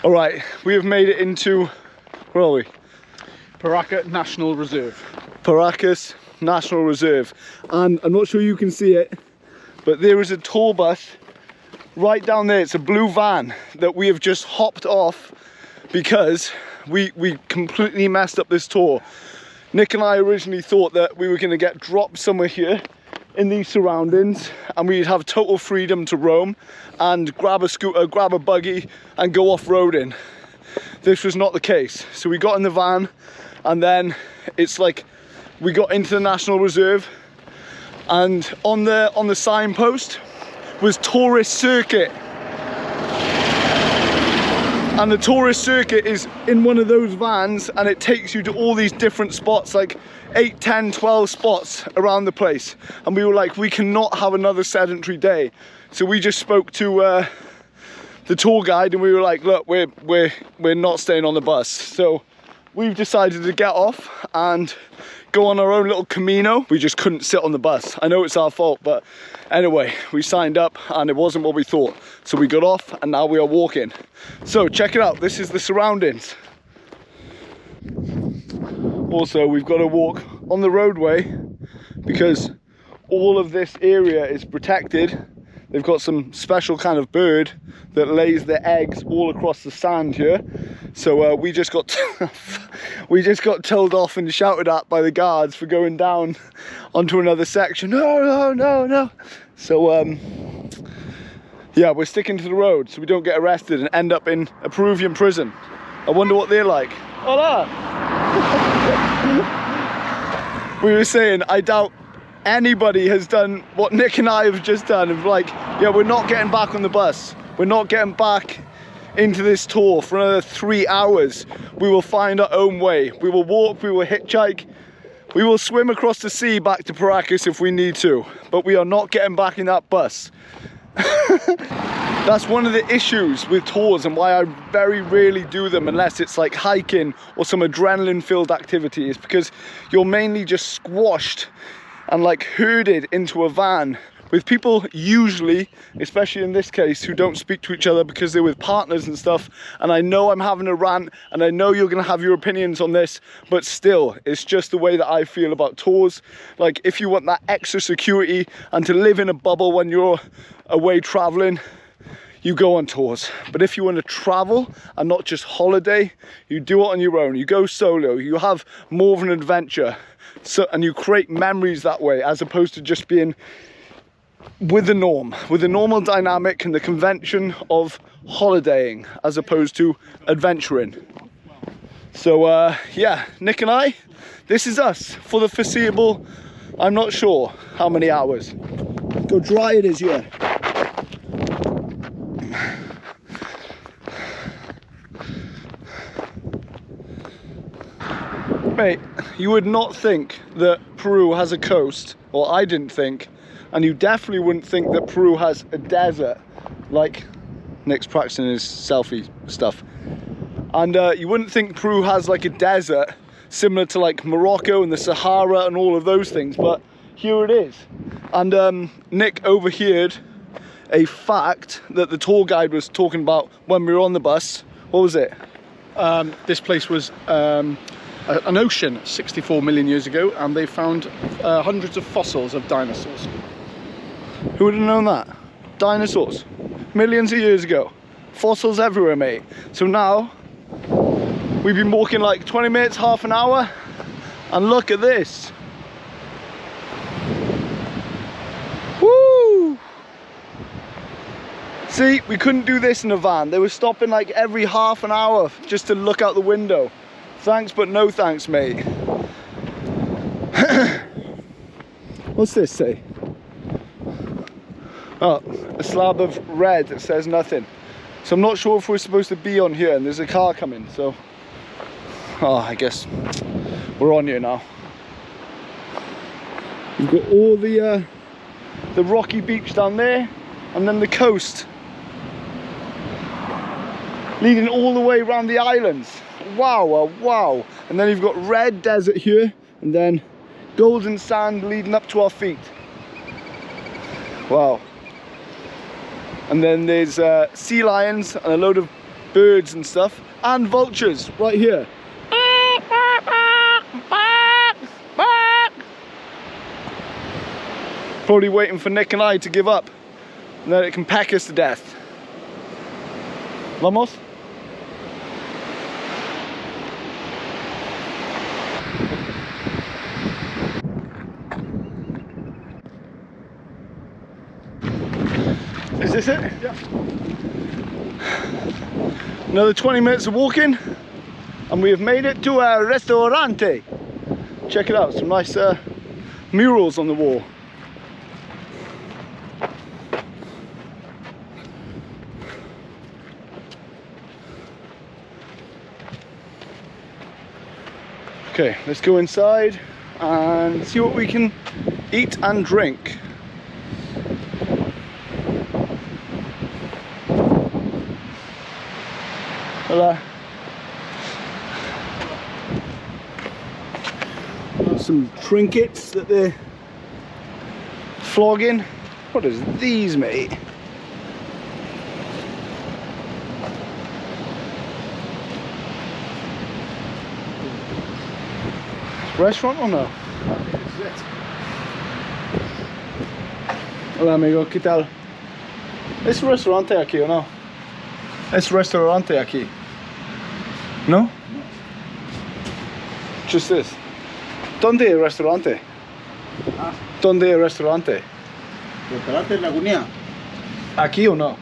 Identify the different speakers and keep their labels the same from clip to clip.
Speaker 1: All right, we have made it into, where are we?
Speaker 2: Paracas National Reserve.
Speaker 1: Paracas National Reserve. And I'm not sure you can see it, but there is a tour bus right down there. It's a blue van that we have just hopped off because we completely messed up this tour. Nick and I originally thought that we were going to get dropped somewhere here in these surroundings and we'd have total freedom to roam and grab a scooter, grab a buggy and go off-roading. This was not the case. So we got in the van and then it's like we got into the National Reserve and on the signpost was tourist circuit. And the tourist circuit is in one of those vans and it takes you to all these different spots, like 8, 10, 12 spots around the place. And we were like, we cannot have another sedentary day. So we just spoke to the tour guide and we were like, look, we're not staying on the bus. So we've decided to get off and go on our own little Camino. We just couldn't sit on the bus. I know it's our fault, but anyway, we signed up and it wasn't what we thought. So we got off and now we are walking. So check it out, this is the surroundings. Also, we've got to walk on the roadway because all of this area is protected. They've got some special kind of bird that lays their eggs all across the sand here. So we just got told off and shouted at by the guards for going down onto another section. No. So yeah, we're sticking to the road so we don't get arrested and end up in a Peruvian prison. I wonder what they're like. Hola! We were saying, I doubt anybody has done what Nick and I have just done. Of like, yeah, we're not getting back on the bus. We're not getting back into this tour for another 3 hours. We will find our own way. We will walk, we will hitchhike, we will swim across the sea back to Paracas if we need to, but we are not getting back in that bus. That's one of the issues with tours and why I very rarely do them unless it's like hiking or some adrenaline filled activity, is because you're mainly just squashed and like herded into a van with people usually, especially in this case, who don't speak to each other because they're with partners and stuff. And I know I'm having a rant and I know you're gonna have your opinions on this, but still, it's just the way that I feel about tours. Like, if you want that extra security and to live in a bubble when you're away traveling, you go on tours. But if you want to travel and not just holiday, you do it on your own. You go solo, you have more of an adventure. So, and you create memories that way, as opposed to just being with the norm, with the normal dynamic and the convention of holidaying, as opposed to adventuring. So yeah, Nick and I, this is us for the foreseeable, I'm not sure how many hours. Go dry it is, yeah. Mate, you would not think that Peru has a coast, or I didn't think, and you definitely wouldn't think that Peru has a desert, like Nick's practicing his selfie stuff. And you wouldn't think Peru has like a desert similar to like Morocco and the Sahara and all of those things, but here it is. And Nick overheard a fact that the tour guide was talking about when we were on the bus. What was it?
Speaker 2: This place was an ocean 64 million years ago, and they found hundreds of fossils of dinosaurs.
Speaker 1: Who would have known that? Dinosaurs. Millions of years ago. Fossils everywhere, mate. So now, we've been walking like 20 minutes, half an hour, and look at this. Woo! See, we couldn't do this in a van. They were stopping like every half an hour just to look out the window. Thanks, but no thanks, mate. What's this say? Oh, a slab of red that says nothing. So I'm not sure if we're supposed to be on here, and there's a car coming, so... Oh, I guess we're on here now. You've got all the rocky beach down there, and then the coast. Leading all the way around the islands. Wow, wow. And then you've got red desert here, and then golden sand leading up to our feet. Wow. And then there's sea lions and a load of birds and stuff, and vultures right here. Probably waiting for Nick and I to give up, and then it can peck us to death. Vamos? Is this it?
Speaker 2: Yeah.
Speaker 1: Another 20 minutes of walking, and we have made it to a restaurante. Check it out, some nice murals on the wall. Okay, let's go inside and see what we can eat and drink. Hola. Some trinkets that they're flogging. What is these, mate? Restaurant or no? Hola amigo, ¿qué tal? ¿Es restaurante aquí o no? ¿Es restaurante aquí? No? Just this. ¿Dónde es restaurante?
Speaker 3: Ah,
Speaker 1: ¿Dónde es restaurante?
Speaker 3: restaurante Lagunea.
Speaker 1: Aquí o no?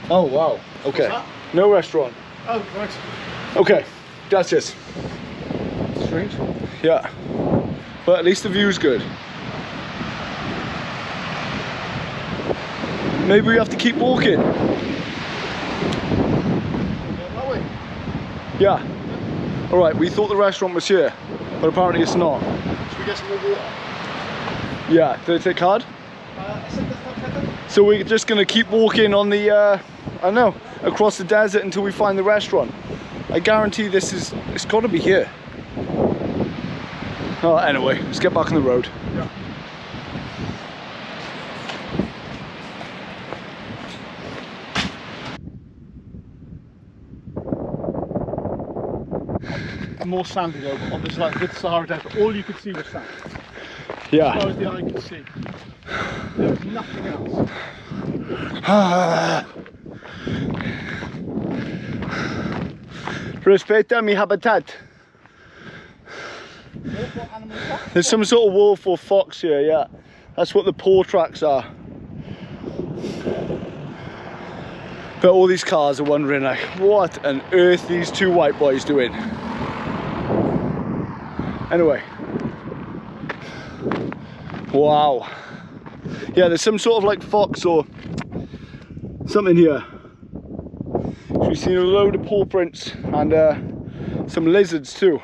Speaker 1: Oh wow, okay.
Speaker 2: What's that?
Speaker 1: No restaurant.
Speaker 2: Oh, right.
Speaker 1: Okay, gracias.
Speaker 2: Strange.
Speaker 1: Yeah, but at least the view's good. Maybe we have to keep walking.
Speaker 2: That way.
Speaker 1: Yeah. All right, we thought the restaurant was here, but apparently it's not.
Speaker 2: Should we get some more water?
Speaker 1: Yeah, did it take hard? So we're just gonna keep walking on the, I don't know, across the desert until we find the restaurant. I guarantee it's gotta be here. Oh, anyway, let's get back on the road.
Speaker 2: Yeah. More sandy though, on this like good Sahara Desert. All you could see was sand. As
Speaker 1: Yeah.
Speaker 2: far as the eye could see. There was nothing else.
Speaker 1: Respeta mi habitat. There's some sort of wolf or fox here, yeah. That's what the paw tracks are. But all these cars are wondering like, what on earth these two white boys doing? Anyway. Wow. Yeah, there's some sort of like fox or something here. So we've seen a load of paw prints and some lizards too.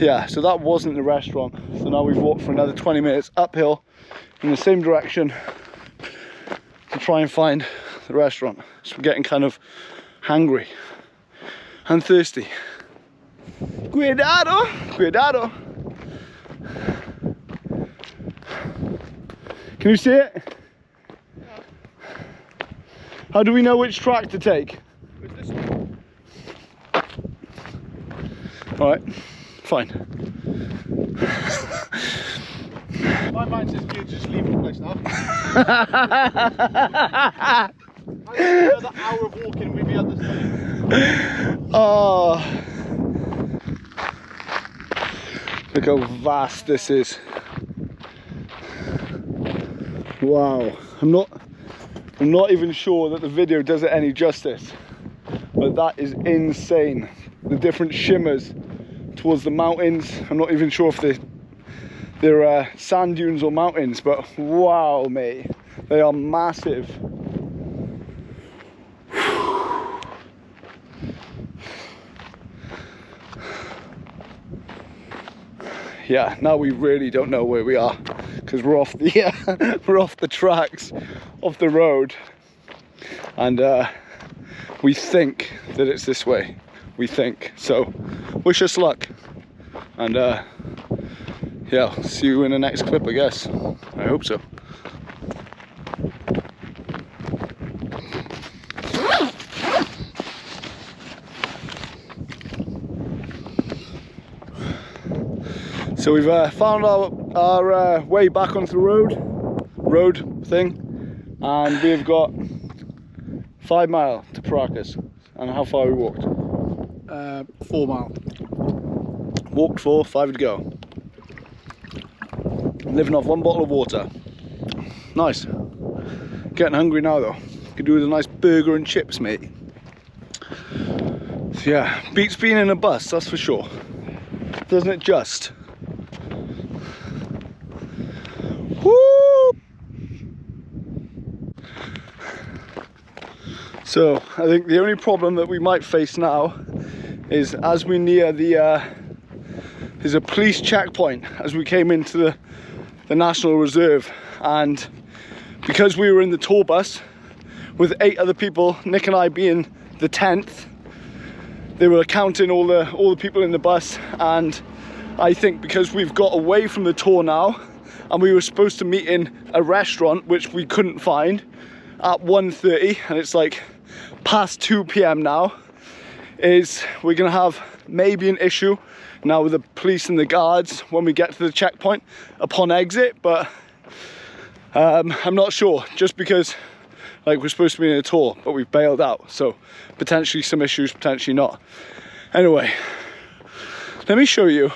Speaker 1: Yeah, so that wasn't the restaurant. So now we've walked for another 20 minutes uphill in the same direction to try and find the restaurant. So we're getting kind of hungry and thirsty. Cuidado, cuidado. Can you see it? How do we know which track to take?
Speaker 2: This one.
Speaker 1: All right, fine.
Speaker 2: My mind says you just leave the place now. I think another hour of walking we'd be at this place.
Speaker 1: Oh, look how vast this is. Wow, I'm not even sure that the video does it any justice, but that is insane. The different shimmers towards the mountains. I'm not even sure if they're sand dunes or mountains, but wow, mate, they are massive. Yeah, now we really don't know where we are because we're off the we're off the tracks, off the road, and we think that it's this way. We think so. Wish us luck, and yeah, I'll see you in the next clip, I guess. I hope so. So we've found our way back onto the road thing, and we've got 5 miles to Paracas. And how far we walked?
Speaker 2: 4 miles.
Speaker 1: Walked 4, 5 to go. Living off 1 bottle of water. Nice. Getting hungry now though. Could do with a nice burger and chips, mate. So yeah, beats being in a bus, that's for sure. Doesn't it just? Woo! So I think the only problem that we might face now is as we near the there's a police checkpoint as we came into the National Reserve, and because we were in the tour bus with 8 other people, Nick and I being the 10th, they were counting all the people in the bus. And I think because we've got away from the tour now, and we were supposed to meet in a restaurant which we couldn't find at 1:30, and it's like past 2 p.m. now, is we're gonna have maybe an issue now with the police and the guards when we get to the checkpoint upon exit. But I'm not sure, just because like we're supposed to be in a tour but we've bailed out, so potentially some issues, potentially not. Anyway, let me show you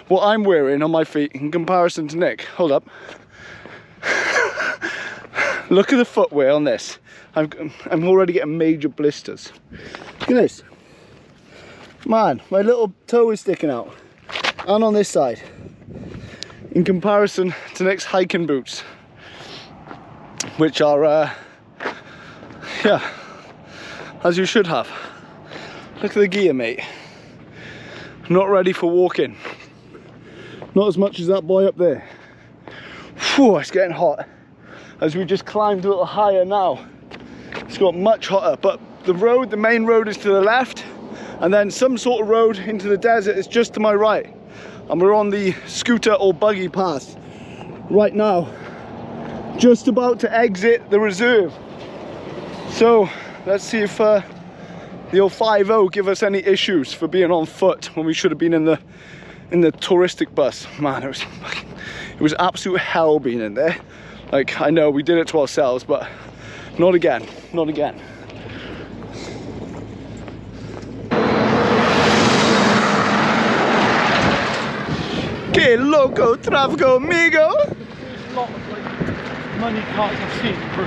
Speaker 1: what I'm wearing on my feet in comparison to Nick. Hold up. Look at the footwear on this. I'm already getting major blisters. Look at this. Man, my little toe is sticking out. And on this side. In comparison to Nick's hiking boots, which are, yeah, as you should have. Look at the gear, mate. Not ready for walking. Not as much as that boy up there. Whew, it's getting hot. As we just climbed a little higher now, it's got much hotter. But the road, the main road, is to the left, and then some sort of road into the desert is just to my right. And we're on the scooter or buggy path right now, just about to exit the reserve. So let's see if the old 5-0 give us any issues for being on foot when we should have been in the touristic bus. Man, it was absolute hell being in there. Like, I know we did it to ourselves, but not again, not again. Que loco tráfico, amigo!
Speaker 2: There's a lot of like money carts I've seen in Peru.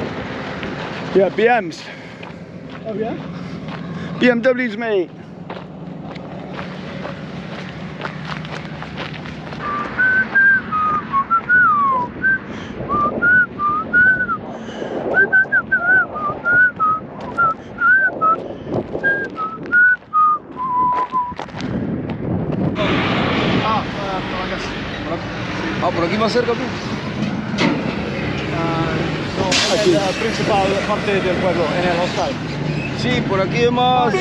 Speaker 1: Yeah, BMs.
Speaker 2: Oh yeah?
Speaker 1: BMWs, mate.
Speaker 3: Ah, por aquí más cerca, pues.
Speaker 2: No, en la principal parte del pueblo, en el hostal.
Speaker 3: Sí, por aquí es más.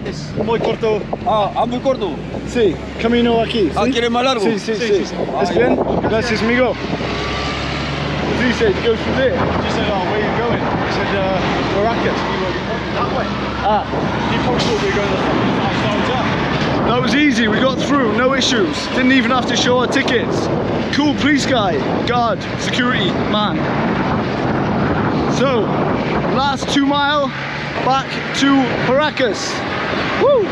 Speaker 2: Es muy corto.
Speaker 3: Ah, muy corto.
Speaker 1: Sí, camino aquí.
Speaker 3: Ah,
Speaker 1: ¿sí?
Speaker 3: ¿quieres más largo?
Speaker 1: Sí, sí, sí.
Speaker 2: sí.
Speaker 1: ¿Es bien? Gracias, amigo. What did he say? To go through there?
Speaker 2: She said, oh, where are you going? He said, Paracas. We were that way.
Speaker 1: Ah,
Speaker 2: He probably thought we were going the fucking 5 times up.
Speaker 1: that was easy. We got through, no issues. Didn't even have to show our tickets. Cool police guy, guard, security man. So, last 2 mile back to Paracas. Woo!